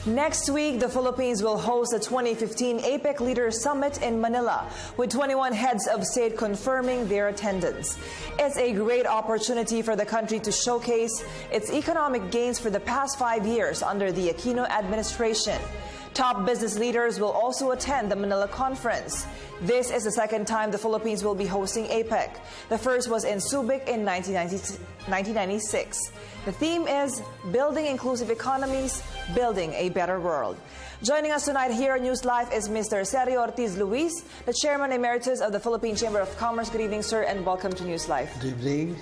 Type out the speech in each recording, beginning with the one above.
Next week, the Philippines will host the 2015 APEC Leaders Summit in Manila, with 21 heads of state confirming their attendance. It's a great opportunity for the country to showcase its economic gains for the past 5 years under the Aquino administration. Top business leaders will also attend the Manila conference. This is the second time the Philippines will be hosting APEC. The first was in Subic in 1996. The theme is Building Inclusive Economies, Building a Better World. Joining us tonight here at NewsLife is Mr. Sergio Ortiz-Luis, the Chairman Emeritus of the Philippine Chamber of Commerce. Good evening, sir, and welcome to NewsLife. Good evening.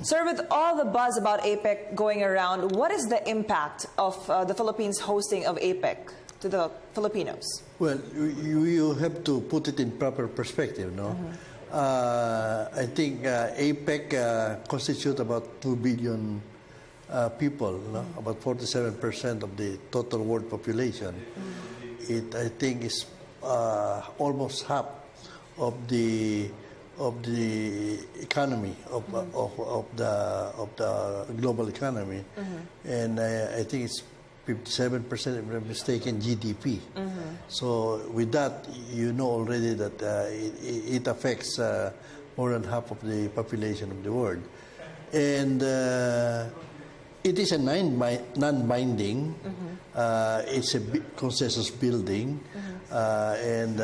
Sir, with all the buzz about APEC going around, what is the impact of the Philippines hosting of APEC to the Filipinos? Well, you have to put it in proper perspective, no? I think APEC constitutes about 2 billion people, no? About 47% of the total world population. It, I think, is almost half of the economy of the global economy, and I think it's 57%, if I'm not mistaken, GDP. So with that, you know already that it affects more than half of the population of the world. And it is a non-binding, it's a consensus building, and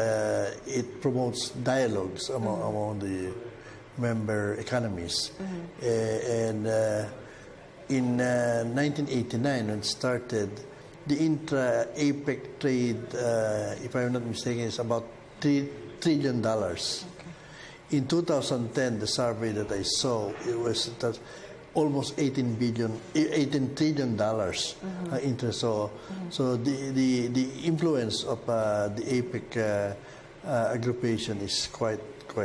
it promotes dialogues among the member economies. And in 1989, when it started, the intra-APEC trade, if I'm not mistaken, is about $3 trillion. In 2010, the survey that I saw, it was almost $18 trillion interest. So the influence of the APEC aggregation is quite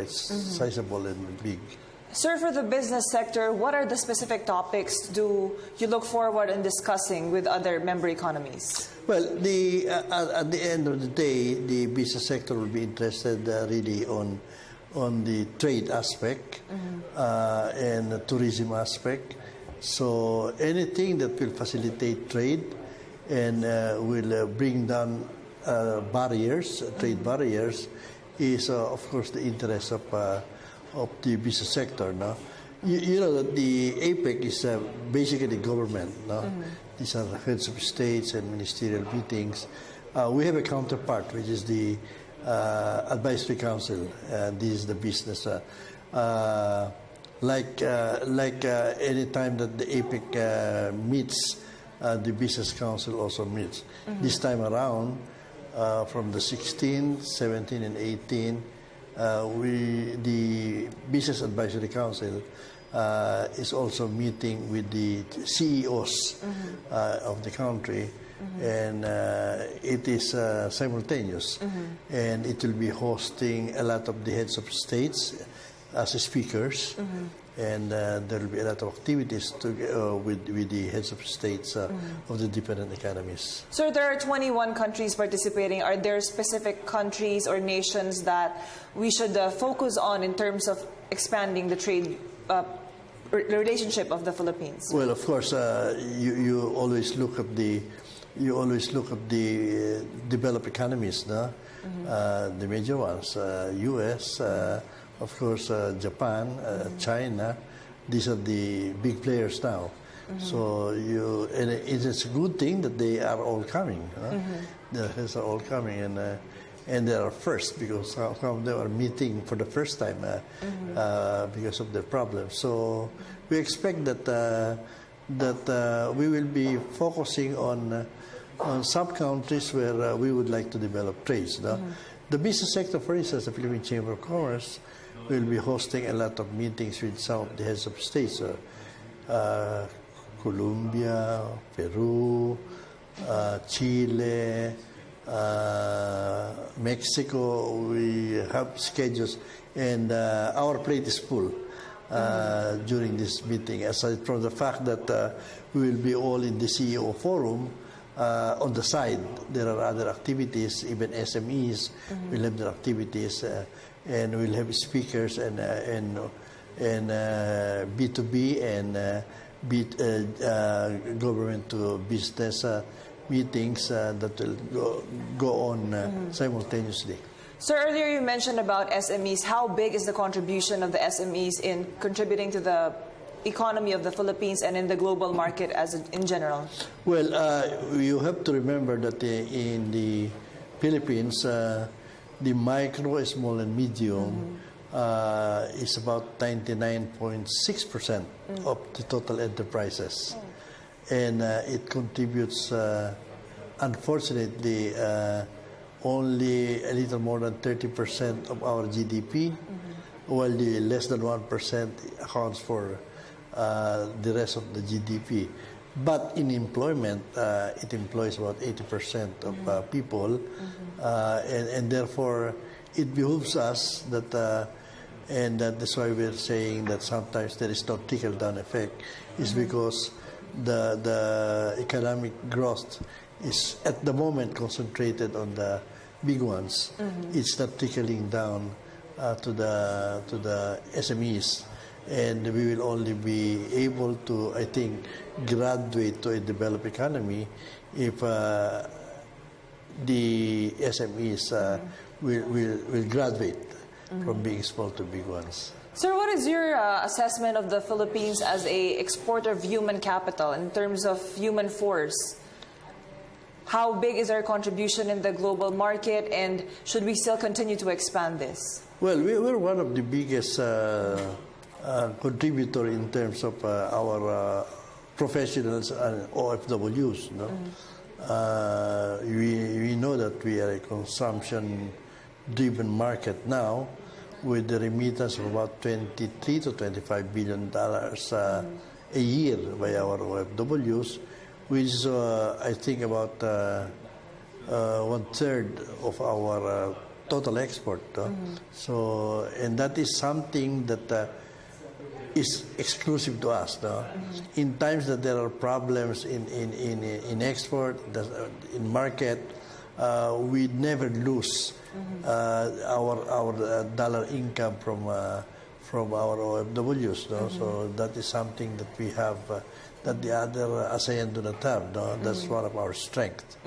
sizable and big. Sir, for the business sector, what are the specific topics do you look forward in discussing with other member economies? Well, at the end of the day, the business sector will be interested really on the trade aspect and the tourism aspect. So anything that will facilitate trade and will bring down barriers, trade barriers, is of course the interest of the business sector. No? You know that the APEC is basically government. No? These are heads of states and ministerial meetings. We have a counterpart, which is the Advisory Council. This is the business. Like any time that the APEC meets, the Business Council also meets. This time around, from the 16, 17, and 18, the Business Advisory Council is also meeting with the CEOs of the country, and it is simultaneous, and it will be hosting a lot of the heads of states as speakers, and there will be a lot of activities with the heads of states of the different economies. Sir, there are 21 countries participating. Are there specific countries or nations that we should focus on in terms of expanding the trade relationship of the Philippines? Well, of course, you always look at the developed economies, no? The major ones, U.S., of course, Japan, China. These are the big players now. So and it's a good thing that they are all coming. They are all coming, and they are first because some of them are meeting for the first time because of their problems. So we expect that we will be focusing on some countries where we would like to develop trades. The business sector, for instance, the Philippine Chamber of Commerce will be hosting a lot of meetings with some of the heads of states, Colombia, Peru, Chile, Mexico. We have schedules, and our plate is full during this meeting, aside from the fact that we will be all in the CEO forum. On the side, there are other activities, even SMEs will have their activities, and we'll have speakers and B2B and government to business meetings that will go on simultaneously. Sir, earlier you mentioned about SMEs. How big is the contribution of the SMEs in contributing to the economy of the Philippines and in the global market in general? Well, you have to remember that in the Philippines, the micro, small, and medium is about 99.6% of the total enterprises. And it contributes, unfortunately, only a little more than 30% of our GDP, while the less than 1% accounts for the rest of the GDP. But in employment, it employs about 80% of people, and therefore it behooves us that, and that's why we're saying that sometimes there is no trickle-down effect, is because the economic growth is at the moment concentrated on the big ones. It's not trickling down to the SMEs, and we will only be able to, I think, graduate to a developed economy if the SMEs will graduate from being small to big ones. Sir, what is your assessment of the Philippines as a exporter of human capital in terms of human force? How big is our contribution in the global market, and should we still continue to expand this? Well, we're one of the biggest contributor in terms of our professionals and OFWs. No? We know that we are a consumption-driven market now, with the remittance of about $23 to $25 billion a year by our OFWs, which is, I think, about 1/3 of our total export. So, and that is something that is exclusive to us. No? In times that there are problems in export, in market, we never lose our dollar income from our OFWs. No? So that is something that we have that the other ASEAN do not have. No? That's one of our strengths.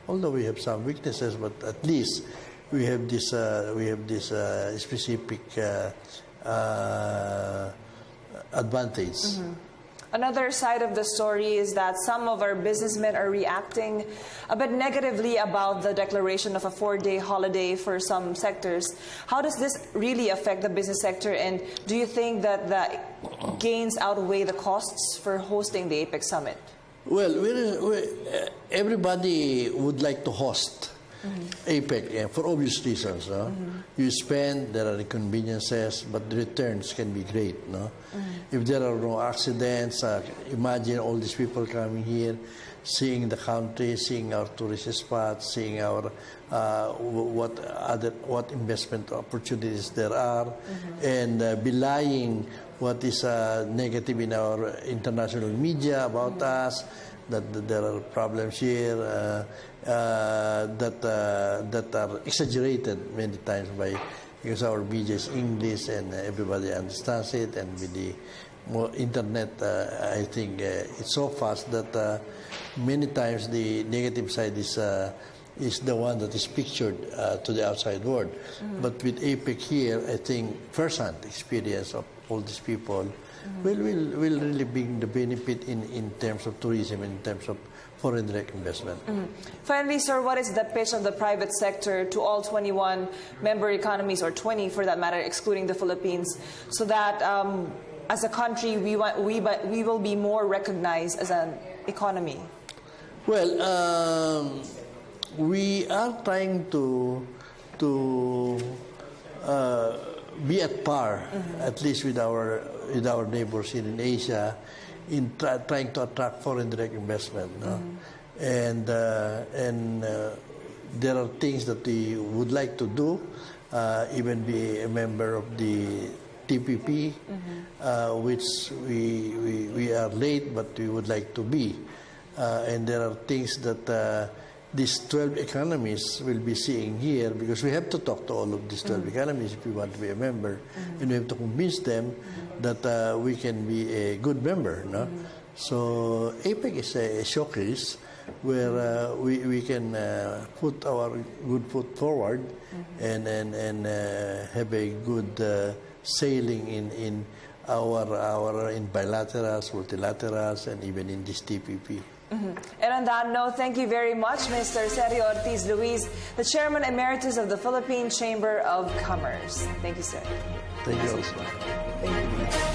Although we have some weaknesses, but at least we have this specific advantage. Another side of the story is that some of our businessmen are reacting a bit negatively about the declaration of a 4-day holiday for some sectors. How does this really affect the business sector, and do you think that the gains outweigh the costs for hosting the APEC summit? Well, everybody would like to host APEC for obvious reasons. No? You spend, there are inconveniences, but the returns can be great. No? If there are no accidents, imagine all these people coming here, seeing the country, seeing our tourist spots, seeing our what investment opportunities there are, and belying what is negative in our international media about us, that there are problems here that are exaggerated many times because our media is English and everybody understands it, and with the internet, I think it's so fast that many times the negative side is the one that is pictured to the outside world. But with APEC here, I think first-hand experience of all these people will really bring the benefit in terms of tourism, in terms of foreign direct investment. Finally, sir, what is the pitch of the private sector to all 21 member economies, or 20 for that matter, excluding the Philippines, so that as a country we will be more recognized as an economy? Well, we are trying to be at par, at least with our neighbors here in Asia, in trying to attract foreign direct investment. No? And there are things that we would like to do, even be a member of the TPP, which we are late, but we would like to be. And there are things that these 12 economies will be seeing here, because we have to talk to all of these 12 economies if we want to be a member, and we have to convince them that we can be a good member. No? So APEC is a showcase where we can put our good foot forward and have a good sailing in our in bilaterals, multilaterals, and even in this TPP. And on that note, thank you very much, Mr. Sergio Ortiz-Luis, the Chairman Emeritus of the Philippine Chamber of Commerce. Thank you, sir. Thank you also. Thank you.